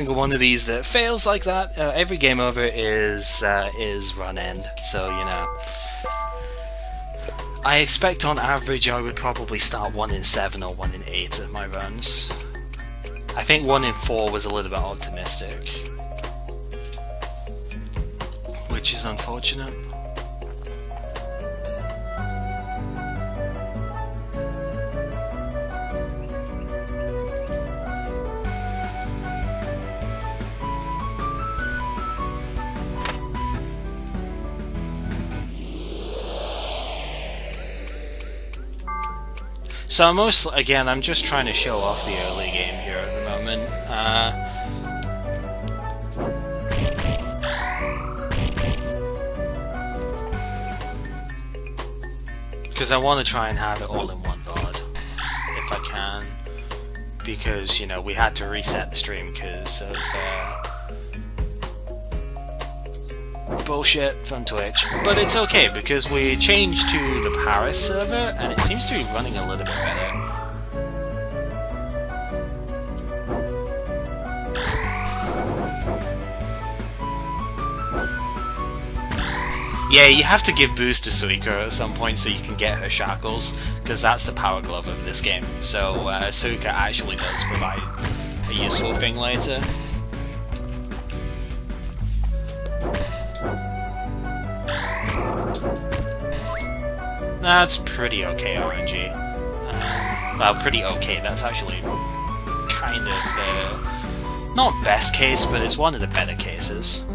single one of these that fails like that, every game over is run end. So you know, I expect on average I would probably start 1 in 7 or 1 in 8 of my runs. I think 1 in 4 was a little bit optimistic, which is unfortunate. So I'm just trying to show off the early game here at the moment. Because I want to try and have it all in one VOD, if I can. Because, you know, we had to reset the stream because of bullshit from Twitch. But it's okay, because we changed to the Paris server, and it seems to be running a little bit better. Yeah, you have to give boost to Suika at some point so you can get her shackles, because that's the power glove of this game. So Suika actually does provide a useful thing later. That's pretty okay RNG. Well, pretty okay, that's actually kind of the... not best case, but it's one of the better cases.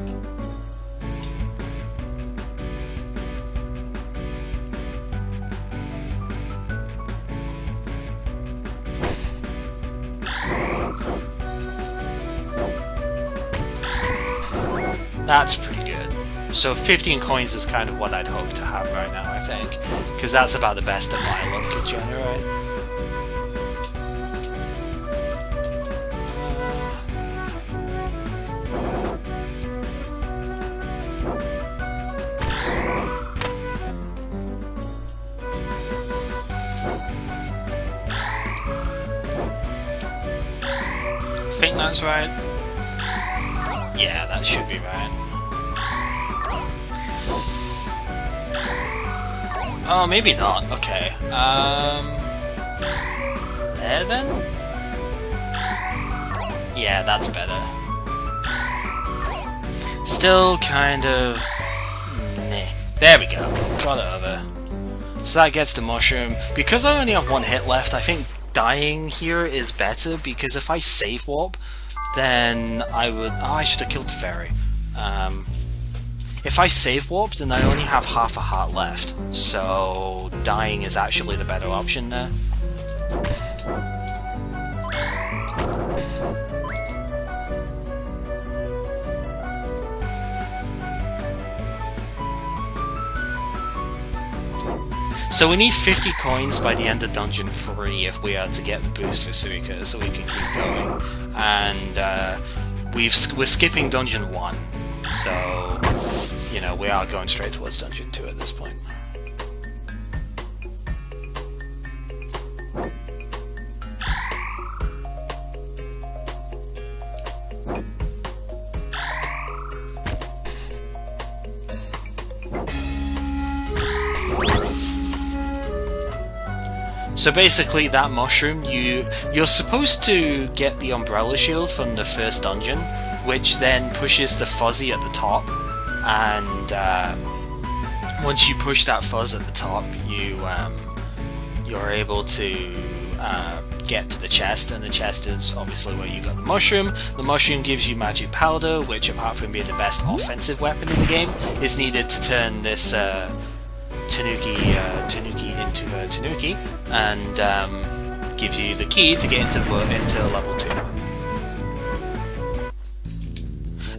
That's pretty good. So 15 coins is kind of what I'd hope to have right now, I think. Because that's about the best that my luck could generate. I think that's right. Yeah, that should be right. Oh, maybe not. Okay. There then? Yeah, that's better. Still kind of... Nah. There we go. Got it over. So that gets the mushroom. Because I only have 1 hit left, I think dying here is better, because if I save warp, then I would... Oh, I should have killed the fairy. If I save warp, then I only have half a heart left, so dying is actually the better option there. So we need 50 coins by the end of Dungeon 3 if we are to get the boost for Suika, so we can keep going. And we're skipping Dungeon 1, so... you know, we are going straight towards Dungeon 2 at this point. So basically that mushroom, you're supposed to get the umbrella shield from the first dungeon, which then pushes the fuzzy at the top. And once you push that fuzz at the top, you're able to get to the chest, and the chest is obviously where you got the mushroom. The mushroom gives you magic powder, which, apart from being the best offensive weapon in the game, is needed to turn this Tanuki into a Tanuki, and gives you the key to get into level 2.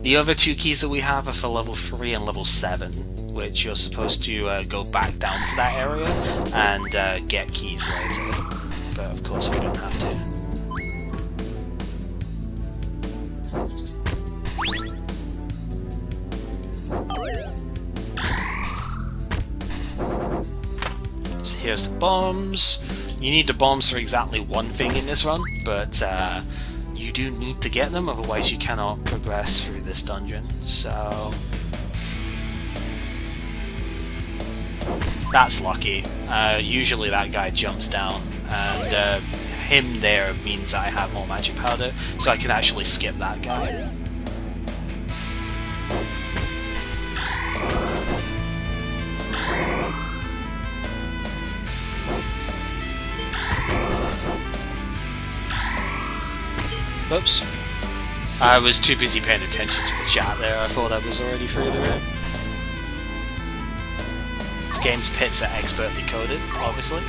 The other 2 keys that we have are for level 3 and level 7, which you're supposed to go back down to that area and get keys later. But of course we don't have to. So here's the bombs. You need the bombs for exactly one thing in this run, but you do need to get them, otherwise you cannot progress through this dungeon. So that's lucky. Usually that guy jumps down, and him there means I have more magic powder, so I can actually skip that guy. Oops. I was too busy paying attention to the chat there, I thought I was already through the room. This game's pits are expertly coded, obviously.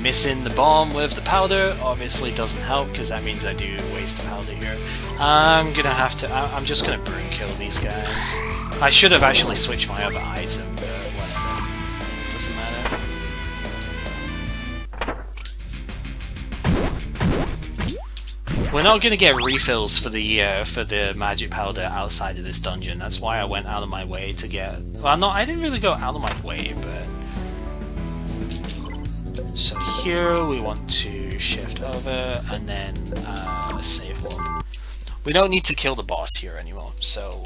Missing the bomb with the powder obviously doesn't help, because that means I do waste powder here. I'm just gonna broom kill these guys. I should have actually switched my other item, but whatever. Doesn't matter. We're not gonna get refills for the magic powder outside of this dungeon. That's why I went out of my way to get. Well, no, I didn't really go out of my way, but. So here we want to shift over and then save warp. We don't need to kill the boss here anymore, so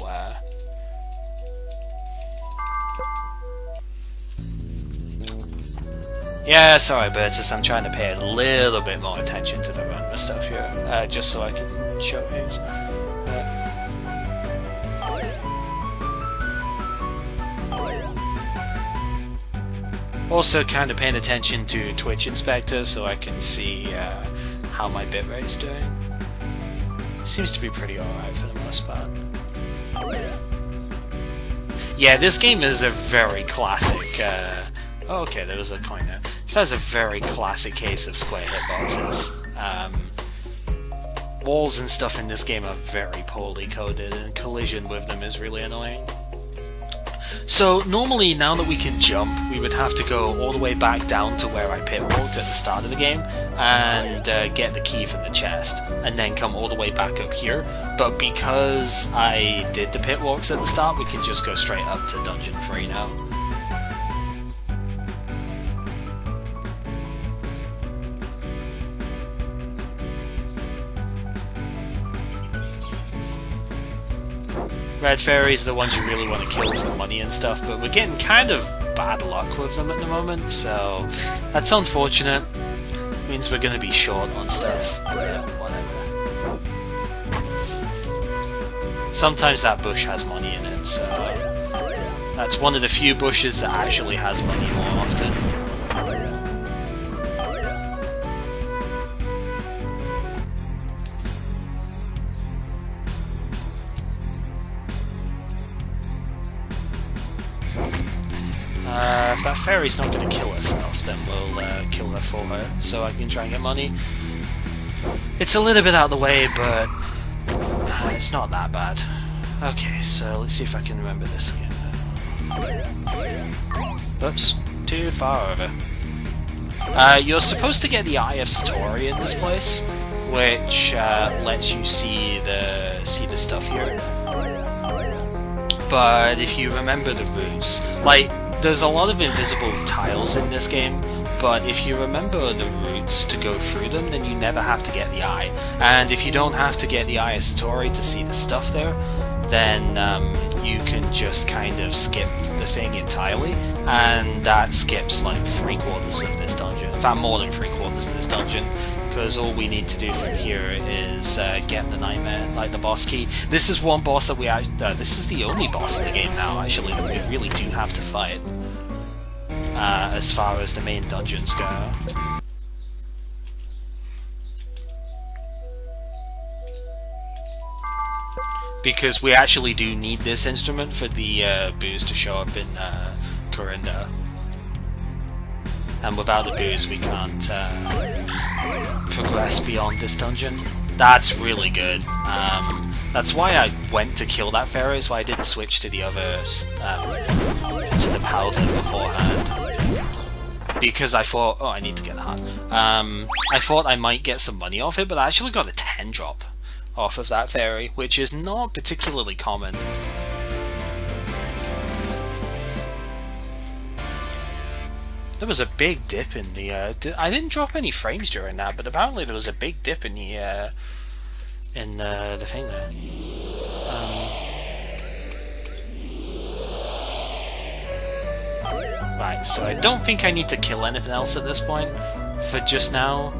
yeah, sorry Bertus, I'm trying to pay a little bit more attention to the run stuff here, just so I can show things. Also kind of paying attention to Twitch Inspector so I can see how my bitrate's doing. Seems to be pretty alright for the most part. Yeah, this game is a very classic... oh, okay, there was a coin there. This has a very classic case of square hitboxes. Walls and stuff in this game are very poorly coded, and collision with them is really annoying. So normally, now that we can jump, we would have to go all the way back down to where I pit walked at the start of the game and get the key from the chest, and then come all the way back up here. But because I did the pit walks at the start, we can just go straight up to Dungeon 3 now. Red fairies are the ones you really want to kill for money and stuff, but we're getting kind of bad luck with them at the moment, so that's unfortunate. It means we're going to be short on stuff, but whatever. Sometimes that bush has money in it, so that's one of the few bushes that actually has money more often. If that fairy's not going to kill herself, then we'll kill her for her, so I can try and get money. It's a little bit out of the way, but it's not that bad. Okay, so let's see if I can remember this again. Oops, too far over. You're supposed to get the Eye of Satori in this place, which lets you see the stuff here. But if you remember the routes, like, there's a lot of invisible tiles in this game, but if you remember the routes to go through them, then you never have to get the eye. And if you don't have to get the Eye of Satori to see the stuff there, then you can just kind of skip the thing entirely, and that skips like 3/4 of this dungeon. In fact, more than 3/4 of this dungeon, because all we need to do from here is get the nightmare, like the boss key. This is one boss that we this is the only boss in the game now, actually, that we really do have to fight, as far as the main dungeons go. Because we actually do need this instrument for the booze to show up in Corinda. And without the booze we can't progress beyond this dungeon. That's really good. That's why I went to kill that fairy, so I didn't switch to the other, to the powder beforehand. Because I thought, oh, I need to get the heart. I thought I might get some money off it, but I actually got a 10 drop off of that fairy, which is not particularly common. There was a big dip in the... I didn't drop any frames during that, but apparently there was a big dip in the thing there. Right, so I don't think I need to kill anything else at this point for just now.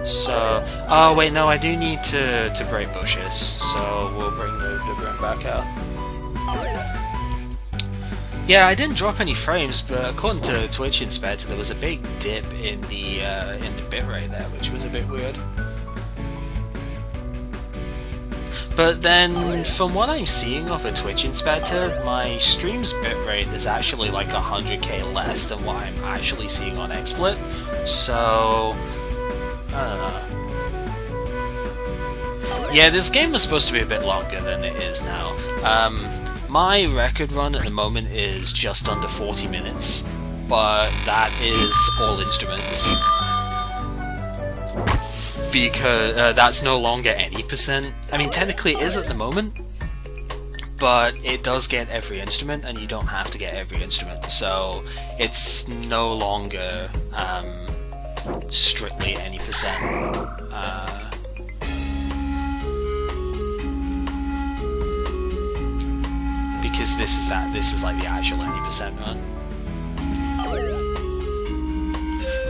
So, oh wait, no, I do need to break bushes, so we'll bring the broom back out. Yeah, I didn't drop any frames, but according to Twitch Inspector, there was a big dip in the bitrate there, which was a bit weird. But then, from what I'm seeing off of Twitch Inspector, my stream's bitrate is actually like 100k less than what I'm actually seeing on XSplit. So, I don't know. Yeah, this game was supposed to be a bit longer than it is now. My record run at the moment is just under 40 minutes, but that is all instruments. Because that's no longer any percent. I mean, technically it is at the moment, but it does get every instrument, and you don't have to get every instrument, so it's no longer strictly any percent. Because this is like the actual any percent run.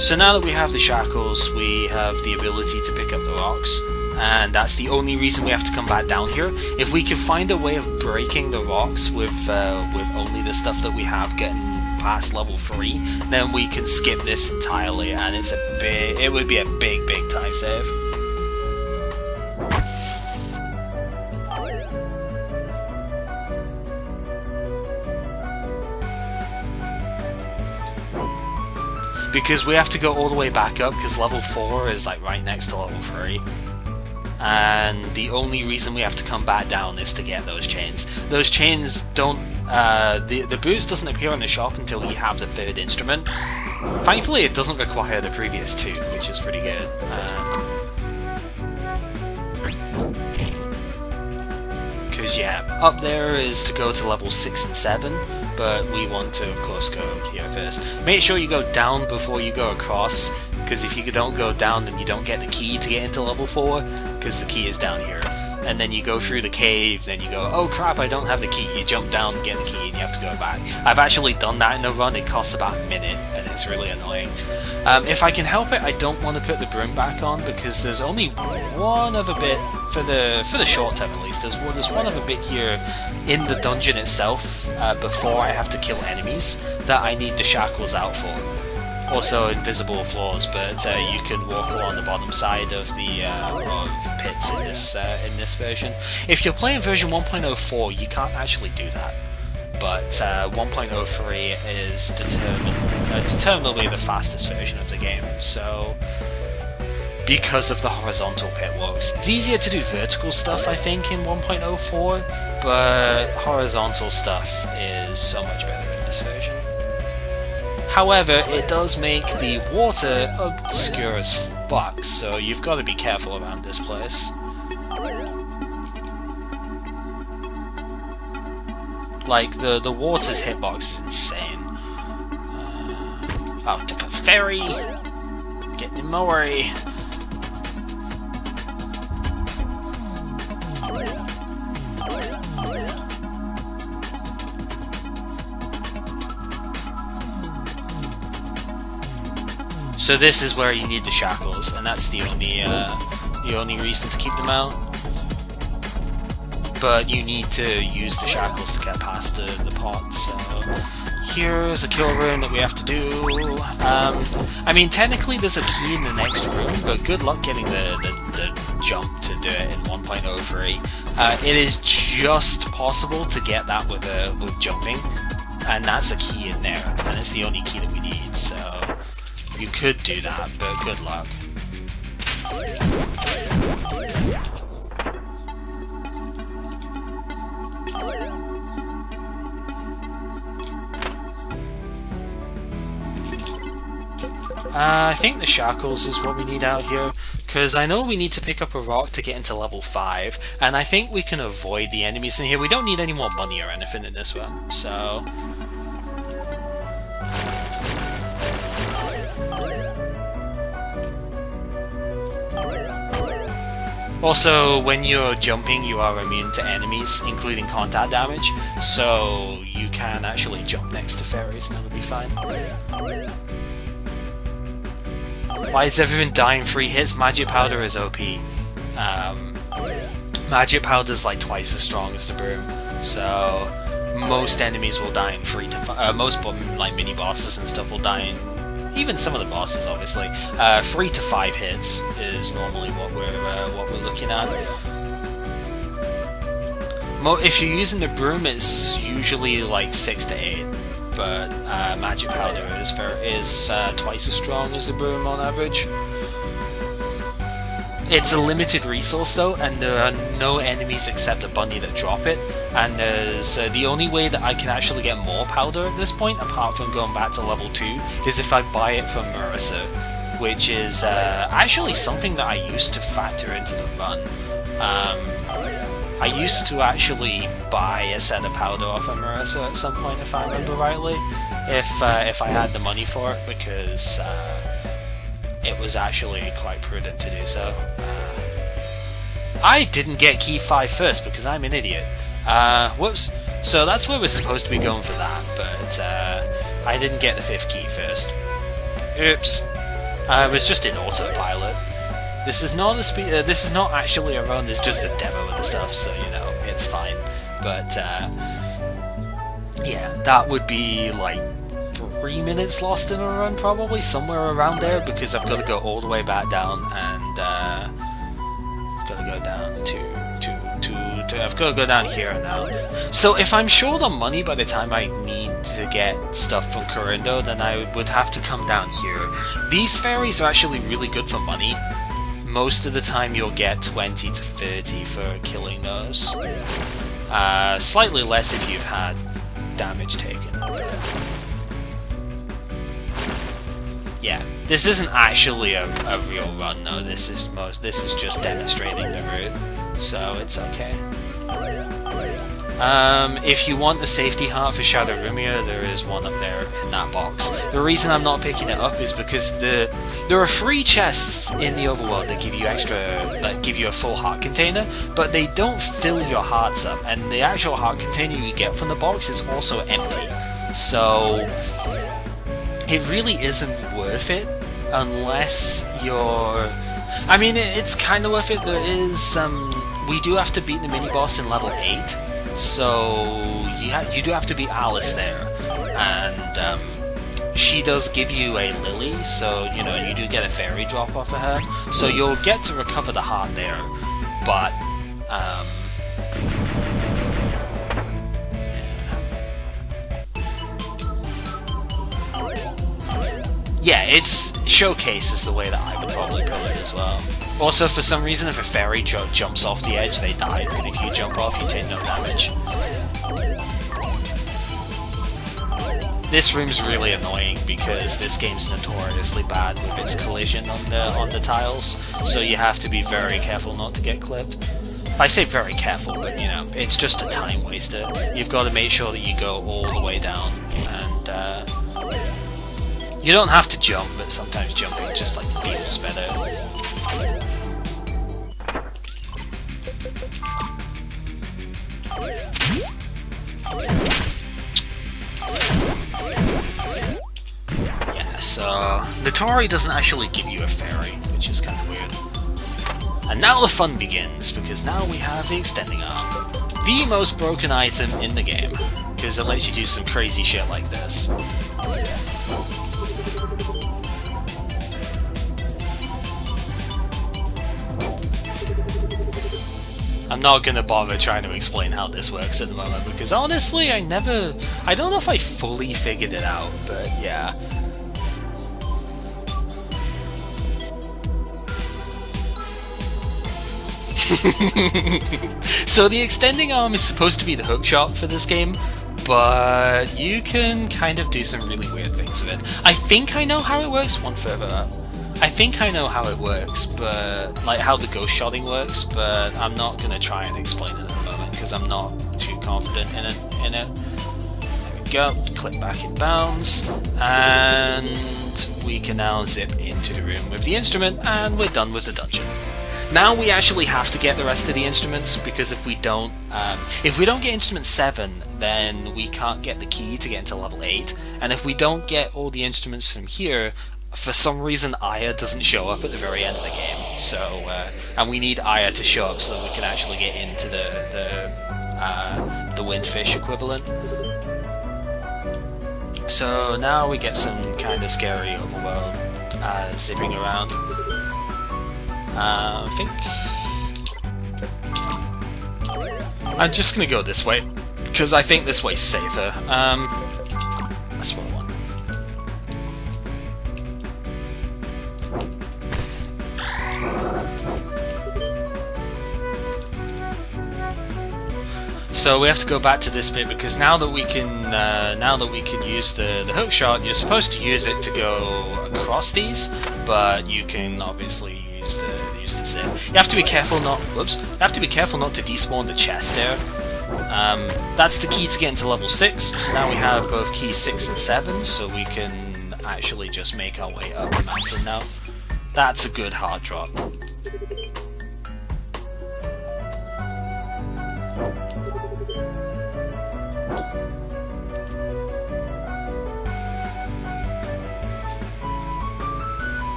So now that we have the shackles, we have the ability to pick up the rocks, and that's the only reason we have to come back down here. If we can find a way of breaking the rocks with only the stuff that we have getting past level 3, then we can skip this entirely, and it would be a big time save. Because we have to go all the way back up, because level 4 is like right next to level 3. And the only reason we have to come back down is to get those chains. Those chains don't... the boost doesn't appear in the shop until you have the 3rd instrument. Thankfully it doesn't require the previous 2, which is pretty good. Because yeah, up there is to go to level 6 and 7. But we want to, of course, go here first. Make sure you go down before you go across, because if you don't go down, then you don't get the key to get into level 4, because the key is down here. And then you go through the cave, then you go, oh crap, I don't have the key. You jump down, get the key, and you have to go back. I've actually done that in a run. It costs about a minute, and it's really annoying. If I can help it, I don't want to put the broom back on, because there's only one other bit, for the short term at least, there's one other bit here in the dungeon itself, before I have to kill enemies, that I need the shackles out for. Also invisible floors, but you can walk along the bottom side of the pits in this version. If you're playing version 1.04, you can't actually do that. But 1.03 is determinably the fastest version of the game, so because of the horizontal pit walks. It's easier to do vertical stuff, I think, in 1.04, but horizontal stuff is so much better in this version. However, it does make the water obscure as fuck, so you've got to be careful around this place. Like, the water's hitbox is insane. Oh, to put ferry! Getting in my way. So this is where you need the shackles, and that's the only reason to keep them out. But you need to use the shackles to get past the pot, so here's a kill room that we have to do. I mean, technically there's a key in the next room, but good luck getting the jump to do it in 1.03. It is just possible to get that with jumping, and that's a key in there, and it's the only key that we need, so you could do that, but good luck. I think the shackles is what we need out here, because I know we need to pick up a rock to get into level 5, and I think we can avoid the enemies in here. We don't need any more money or anything in this one, so... Also, when you're jumping, you are immune to enemies, including contact damage, so you can actually jump next to fairies and it'll be fine. Why is everyone dying 3 hits? Magic Powder is OP. Magic Powder's like twice as strong as the broom, so most enemies will die in 3 to 5. Most like mini bosses and stuff will die in, even some of the bosses obviously. 3 to 5 hits is normally what we're looking at. If you're using the broom, it's usually like 6 to 8. But Magic Powder is twice as strong as the broom on average. It's a limited resource though, and there are no enemies except a bunny that drop it. And there's the only way that I can actually get more powder at this point, apart from going back to level 2, is if I buy it from Marissa, which is actually something that I used to factor into the run. I used to actually buy a set of powder off of Marissa at some point, if I remember rightly, if I had the money for it, because it was actually quite prudent to do so. I didn't get key 5 first because I'm an idiot. Whoops. So that's where we're supposed to be going for that, but I didn't get the 5th key first. Oops. I was just in autopilot. This is not a this is not actually a run, it's just a demo of the stuff, so you know, it's fine. But yeah, that would be like 3 minutes lost in a run, probably, somewhere around there, because I've got to go all the way back down, and I've got to go down to I've got to go down here now. So if I'm short on money by the time I need to get stuff from Kurindo, then I would have to come down here. These fairies are actually really good for money. Most of the time you'll get 20 to 30 for killing those. Slightly less if you've had damage taken. But yeah, this isn't actually a real run, no. This is just demonstrating the route, so it's okay. If you want the safety heart for Shadow Rumia, there is one up there in that box. The reason I'm not picking it up is because there are 3 chests in the overworld that give you a full heart container, but they don't fill your hearts up, and the actual heart container you get from the box is also empty. So it really isn't worth it unless you're... I mean, it's kind of worth it. There is we do have to beat the mini boss in level 8. So you do have to beat Alice there, and she does give you a lily, so you know you do get a fairy drop off of her. So you'll get to recover the heart there, but yeah, it's showcase is the way that I would probably put it as well. Also, for some reason, if a fairy jumps off the edge, they die, but if you jump off, you take no damage. This room's really annoying because this game's notoriously bad with its collision on the tiles, so you have to be very careful not to get clipped. I say very careful, but you know, it's just a time waster. You've got to make sure that you go all the way down, and you don't have to jump, but sometimes jumping just like feels better. Yeah, so Notori doesn't actually give you a fairy, which is kind of weird. And now the fun begins, because now we have the extending arm. The most broken item in the game, because it lets you do some crazy shit like this. I'm not gonna bother trying to explain how this works at the moment, because honestly, I don't know if I fully figured it out, but yeah. So the extending arm is supposed to be the hookshot for this game, but you can kind of do some really weird things with it. I think I know how it works one further up. I think I know how it works, but like how the ghost shotting works, but I'm not gonna try and explain it at the moment because I'm not too confident in it. There we go. Click back in bounds, and we can now zip into the room with the instrument, and we're done with the dungeon. Now we actually have to get the rest of the instruments, because if we don't get instrument 7, then we can't get the key to get into level 8, and if we don't get all the instruments from here, for some reason Aya doesn't show up at the very end of the game. So, and we need Aya to show up so that we can actually get into the windfish equivalent. So now we get some kind of scary overworld zipping around. I think I'm just gonna go this way because I think this way's safer. That's what I want. So we have to go back to this bit because now that we can use the hook shot, you're supposed to use it to go across these, but you can obviously use the zip. You have to be careful not. Whoops! You have to be careful not to despawn the chest there. That's the key to get into level 6. So now we have both keys 6 and 7, so we can actually just make our way up the mountain now. That's a good hard drop.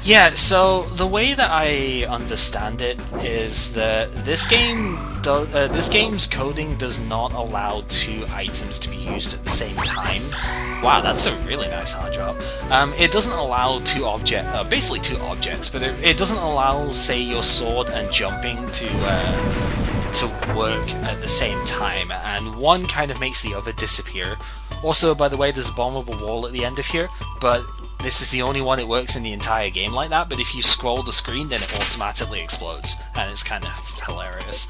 Yeah, so the way that I understand it is that this game's coding does not allow 2 items to be used at the same time. Wow, that's a really nice hard drop. It doesn't allow basically two objects, but it doesn't allow, say, your sword and jumping to work at the same time, and one kind of makes the other disappear. Also, by the way, there's a bombable wall at the end of here, but this is the only one it works in the entire game like that, but if you scroll the screen then it automatically explodes, and it's kind of hilarious.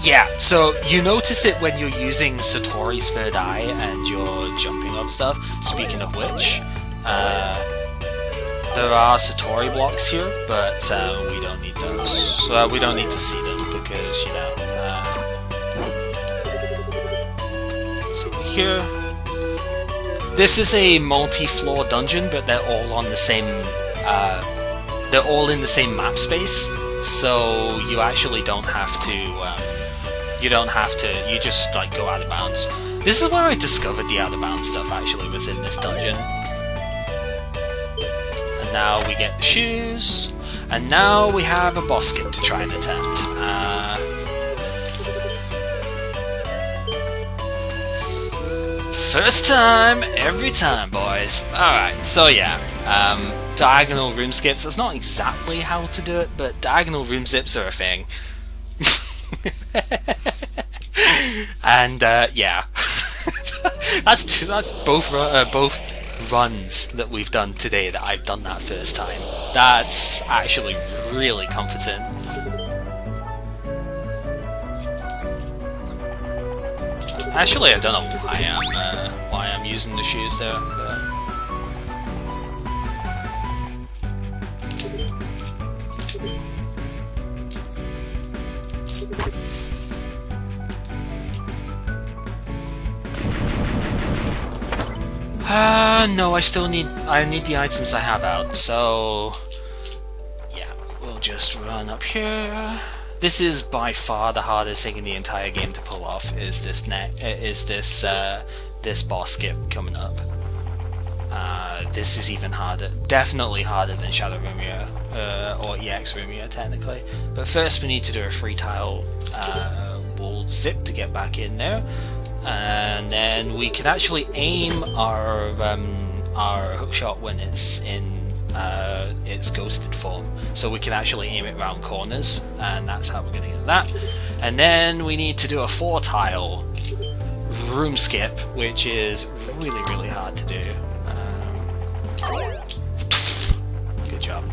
Yeah, so you notice it when you're using Satori's third eye and you're jumping up stuff. Speaking of which, there are Satori blocks here, but we don't need those. We don't need to see them because, you know, so here. This is a multi-floor dungeon, but they're all on the same. They're all in the same map space, so you actually don't have to. You don't have to. You just like go out of bounds. This is where I discovered the out of bounds stuff. Actually, was in this dungeon. And now we get the shoes, and now we have a boss skip to try and attempt. First time, every time, boys. Alright, so yeah, diagonal room skips. That's not exactly how to do it, but diagonal room zips are a thing. And, yeah. that's both runs that we've done today that I've done that first time. That's actually really comforting. Actually, I don't know why I'm using the shoes there, but no, I need the items I have out, so yeah, we'll just run up here. This is by far the hardest thing in the entire game to pull off. Is this this boss skip coming up? This is even harder, definitely harder than Shadow Rumia or EX Rumia technically. But first we need to do a 3 tile wall zip to get back in there, and then we can actually aim our hookshot when it's in its ghosted form, so we can actually aim it around corners, and that's how we're going to get that. And then we need to do a 4 tile room skip, which is really, really hard to do. Good job.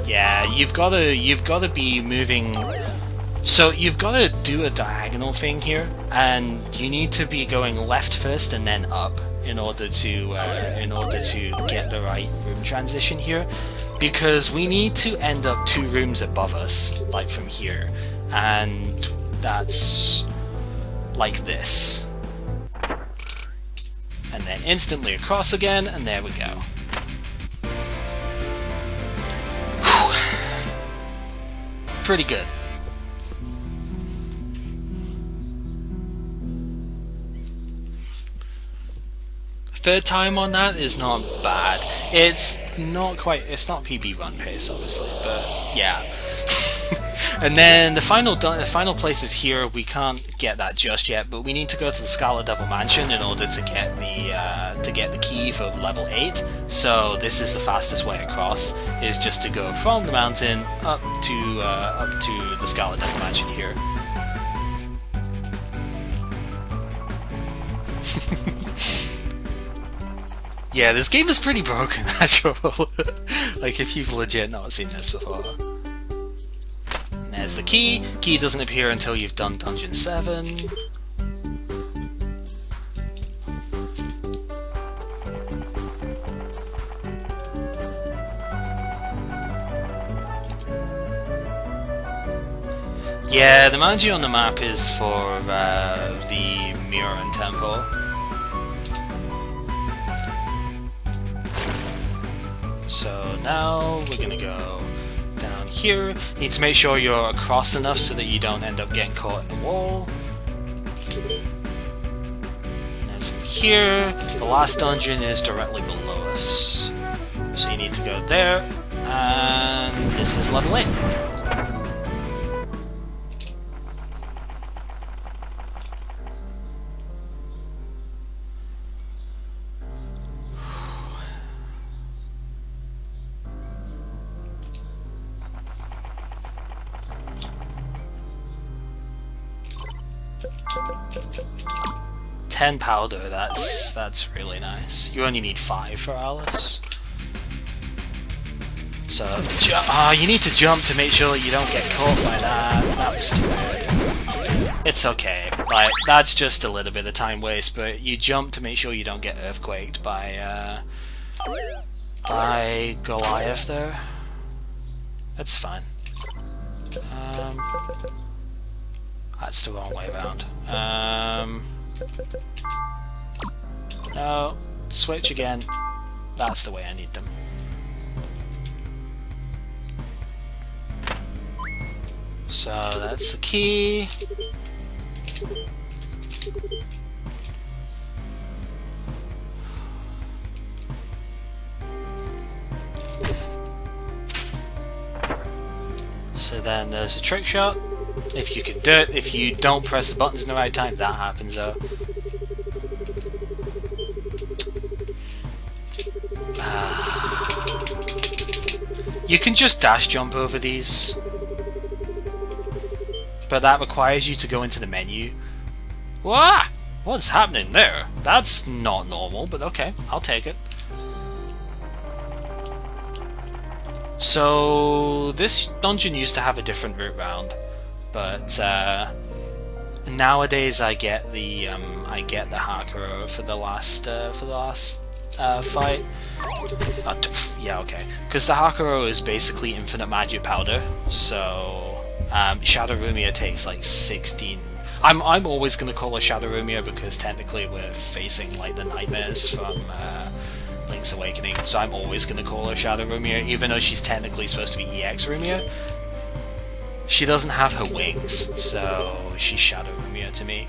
Yeah, you've gotta be moving. So you've got to do a diagonal thing here, and you need to be going left first and then up in order to get the right room transition here, because we need to end up 2 rooms above us, like from here, and that's like this, and then instantly across again, and there we go. Whew. Pretty good. Third time on that is not bad. It's not PB run pace, obviously, but yeah. And then the final place is here. We can't get that just yet, but we need to go to the Scarlet Devil Mansion in order to get the key for level 8. So this is the fastest way across, is just to go from the mountain up to the Scarlet Devil Mansion here. Yeah, this game is pretty broken, actually. Like, if you've legit not seen this before. And there's the key. Key doesn't appear until you've done Dungeon 7. Yeah, the Magi on the map is for the Mirror Temple. So now we're gonna go down here. Need to make sure you're across enough so that you don't end up getting caught in the wall. And then from here, the last dungeon is directly below us. So you need to go there, and this is level 8. $10 powder, that's really nice. You only need 5 for Alice. So, you need to jump to make sure that you don't get caught by that. That was stupid. It's okay. Like, that's just a little bit of time waste, but you jump to make sure you don't get earthquaked by Goliath there. That's fine. That's the wrong way around. No, switch again. That's the way I need them. So that's the key. So then there's a trick shot. If you can do it, if you don't press the buttons in the right time, that happens though. You can just dash jump over these, but that requires you to go into the menu. What? What's happening there? That's not normal, but okay, I'll take it. So this dungeon used to have a different route round, but nowadays I get the Hakuro for the last fight. Yeah, okay. Because the Hakuro is basically infinite magic powder, so Shadow Rumia takes like 16. I'm always gonna call her Shadow Rumia because technically we're facing like the nightmares from Link's Awakening, so I'm always gonna call her Shadow Rumia, even though she's technically supposed to be EX Rumia. She doesn't have her wings, so she's Shadow Rumia to me.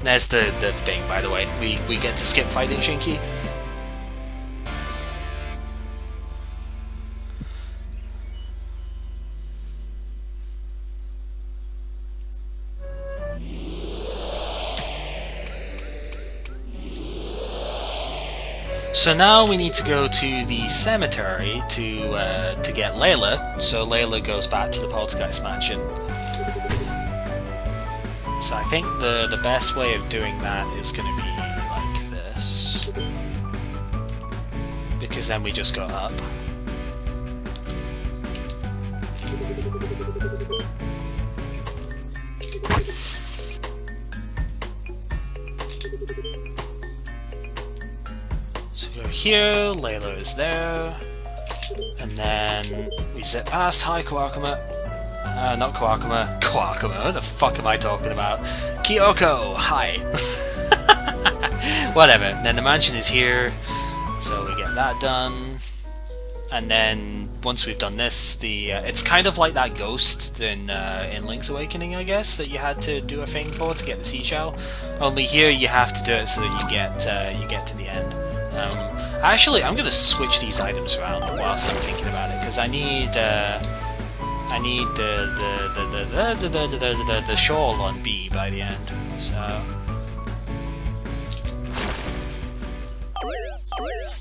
There's the thing, by the way. We get to skip fighting Shinki. So now we need to go to the cemetery to get Layla. So Layla goes back to the Poltergeist Mansion. So I think the best way of doing that is going to be like this, because then we just go up. here, Layla is there, and then we zip past. Hi, Kawakuma. Not Kawakuma. Kawakuma, what the fuck am I talking about? Kyoko, hi. Whatever, and then the mansion is here, so we get that done. And then once we've done this, it's kind of like that ghost in Link's Awakening, I guess, that you had to do a thing for to get the seashell. Only here you have to do it so that you get to the end. Actually, I'm gonna switch these items around whilst I'm thinking about it, because I need the shawl on B by the end. So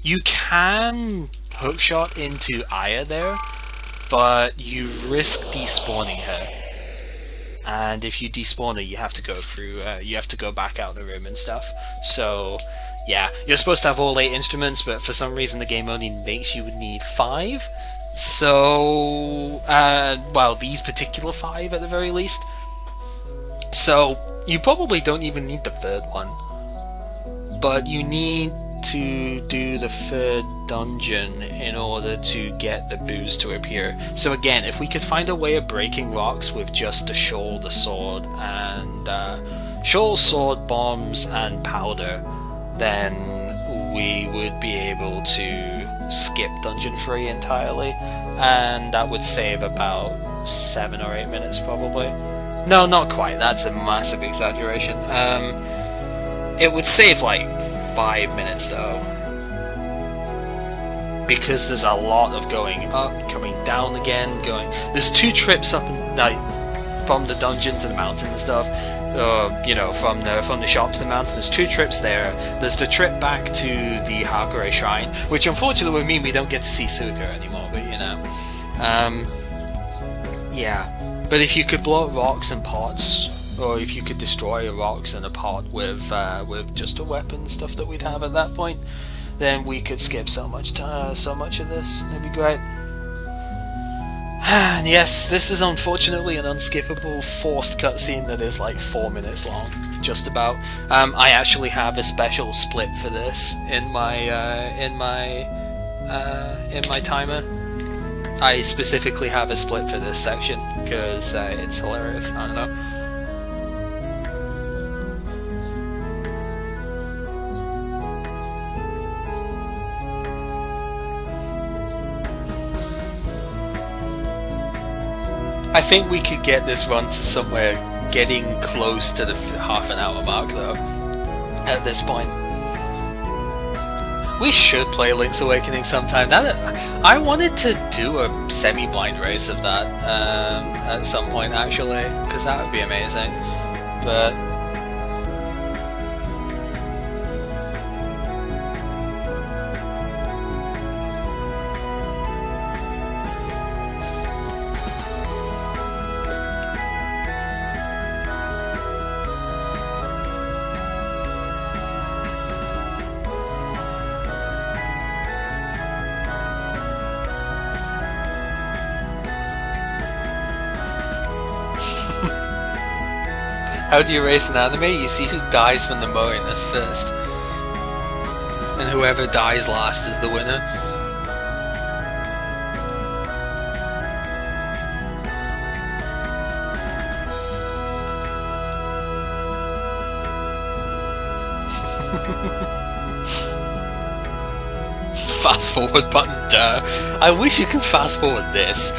you can hookshot into Aya there, but you risk despawning her. And if you despawn her, you have to go through. You have to go back out the room and stuff. So yeah, you're supposed to have all 8 instruments, but for some reason the game only makes you need 5. So well, these particular 5 at the very least. So you probably don't even need the 3rd one, but you need to do the 3rd dungeon in order to get the booze to appear. So again, if we could find a way of breaking rocks with just the shawl, the sword, and shawl, sword, bombs, and powder, then we would be able to skip dungeon 3 entirely, and that would save about 7 or 8 minutes probably. No, not quite, that's a massive exaggeration. It would save like 5 minutes though, because there's a lot of going up, coming down again, there's 2 trips up and like from the dungeon to the mountain and stuff. You know, from the shop to the mountain, there's 2 trips there. There's the trip back to the Hakure Shrine, which unfortunately would mean we don't get to see Suka anymore, but you know. Yeah. But if you could blow up rocks and pots, or if you could destroy rocks and a pot with just a weapon stuff that we'd have at that point, then we could skip so much of this. It'd be great. And yes, this is unfortunately an unskippable forced cutscene that is like 4 minutes long, just about. I actually have a special split for this in my timer. I specifically have a split for this section because it's hilarious. I don't know. I think we could get this run to somewhere getting close to the half an hour mark though, at this point. We should play Link's Awakening sometime. I wanted to do a semi-blind race of that at some point actually, because that would be amazing, but how do you race an anime? You see who dies from the Morinus first, and whoever dies last is the winner. Fast forward button, duh. I wish you could fast forward this.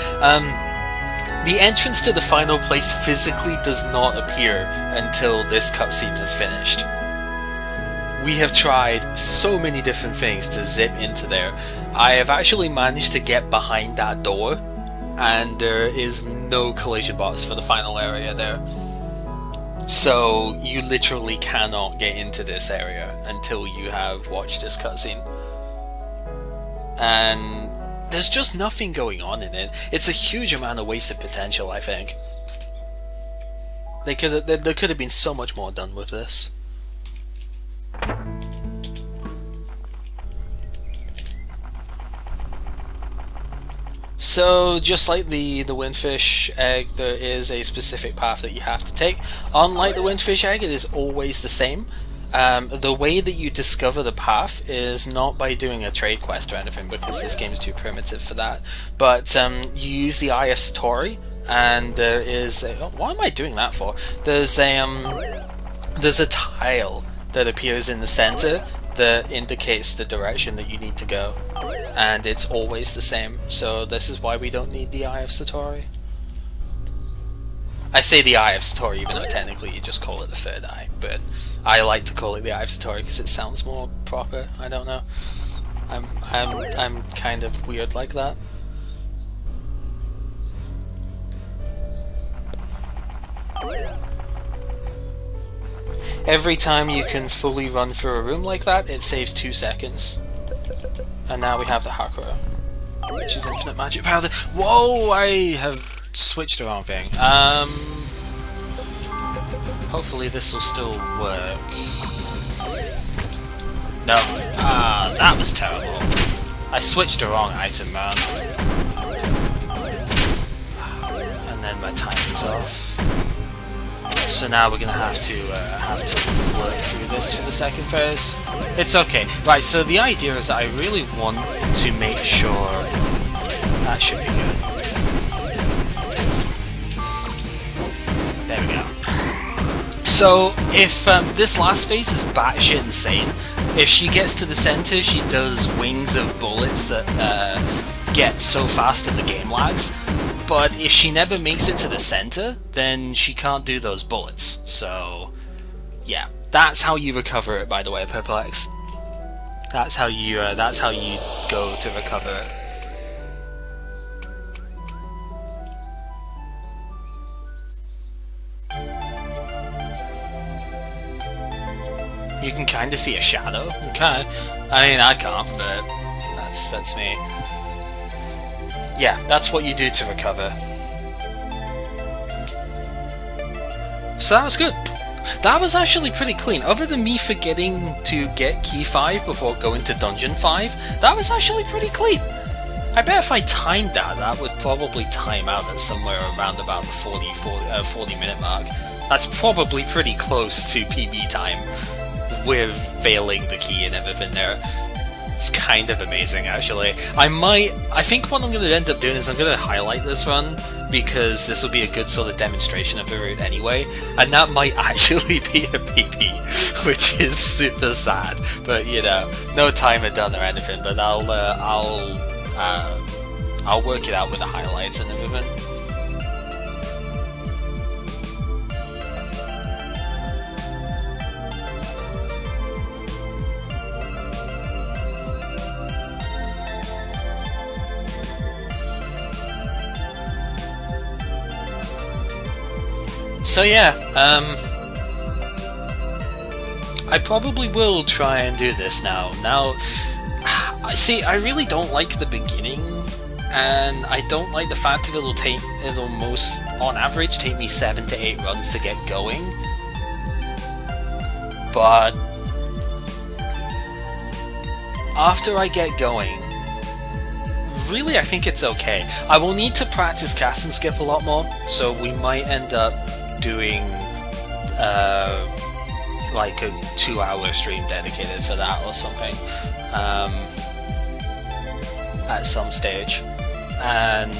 The entrance to the final place physically does not appear until this cutscene is finished. We have tried so many different things to zip into there. I have actually managed to get behind that door, and there is no collision box for the final area there. So you literally cannot get into this area until you have watched this cutscene. And there's just nothing going on in it. It's a huge amount of wasted potential, I think. There could have been so much more done with this. So, just like the Windfish Egg, there is a specific path that you have to take. Unlike the Windfish Egg, it is always the same. The way that you discover the path is not by doing a trade quest or anything, because this game is too primitive for that, but you use the Eye of Satori, and there is what am I doing that for? There's a tile that appears in the center that indicates the direction that you need to go, and it's always the same, so this is why we don't need the Eye of Satori. I say the Eye of Satori even though technically you just call it the third eye, but I like to call it the Eye of Satori because it sounds more proper. I don't know. I'm kind of weird like that. Every time you can fully run through a room like that, it saves 2 seconds. And now we have the Hakura, which is infinite magic powder. Whoa! I have switched the wrong thing. Hopefully this will still work. No. Ah, that was terrible. I switched the wrong item, man. And then my timing's off. So now we're gonna have to work through this for the second phase. It's okay. Right, so the idea is that I really want to make sure that should be good. There we go. So if this last phase is batshit insane, if she gets to the center, she does wings of bullets that get so fast that the game lags. But if she never makes it to the center, then she can't do those bullets. So, yeah, that's how you recover it. By the way, Perplex. That's how you go to recover it. You can kind of see a shadow. Okay, I mean I can't, but that's me. Yeah, that's what you do to recover. So that was good. That was actually pretty clean. Other than me forgetting to get Key 5 before going to Dungeon 5, that was actually pretty clean. I bet if I timed that, that would probably time out at somewhere around about the 40 minute mark. That's probably pretty close to PB time, with failing the key and everything there. It's kind of amazing, actually. I think what I'm going to end up doing is I'm going to highlight this run, because this will be a good sort of demonstration of the route anyway, and that might actually be a PP, which is super sad. But you know, no timer done or anything. But I'll work it out with the highlights and everything. So yeah, I probably will try and do this now. Now, see, I really don't like the beginning, and I don't like the fact that it'll most, on average, take me 7 to 8 runs to get going. But after I get going, really I think it's okay. I will need to practice cast and skip a lot more, so we might end up doing like a 2-hour stream dedicated for that or something at some stage. And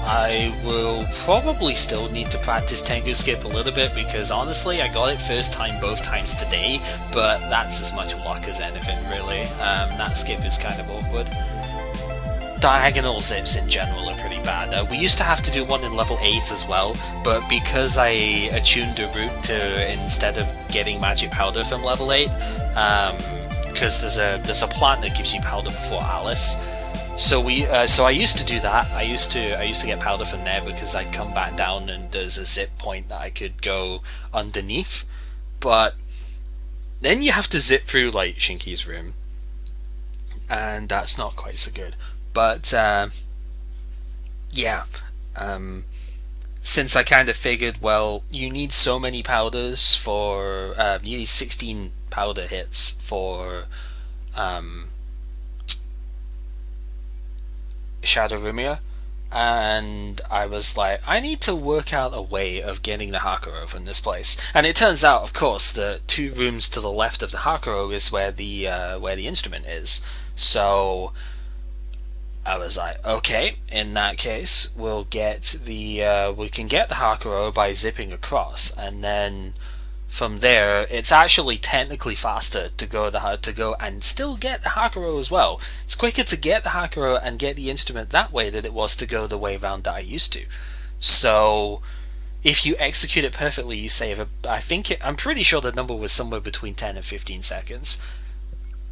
I will probably still need to practice Tengu Skip a little bit, because honestly I got it first time both times today, but that's as much luck as anything really. That skip is kind of awkward. Diagonal zips in general are pretty bad. We used to have to do one in level 8 as well, but because I attuned the route to, instead of getting magic powder from level 8, because there's a plant that gives you powder before Alice. So I used to do that. I used to get powder from there because I'd come back down and there's a zip point that I could go underneath. But then you have to zip through like Shinki's room, and that's not quite so good. But yeah, since I kind of figured, well, you need so many powders for you need 16 powder hits for Shadow Rumia, and I was like, I need to work out a way of getting the Hakuro from this place. And it turns out, of course, that 2 rooms to the left of the Hakuro is where the instrument is. So I was like, okay, in that case, we can get the Hakuro by zipping across, and then from there, it's actually technically faster to go and still get the Hakuro as well. It's quicker to get the Hakuro and get the instrument that way than it was to go the way round that I used to. So if you execute it perfectly, you save I'm pretty sure the number was somewhere between 10 and 15 seconds.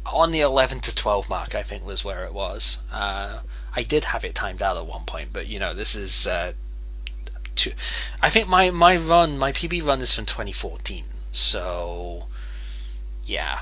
On the 11 to 12 mark, I think was where it was. I did have it timed out at one point, but this is I think my PB run is from 2014. So yeah.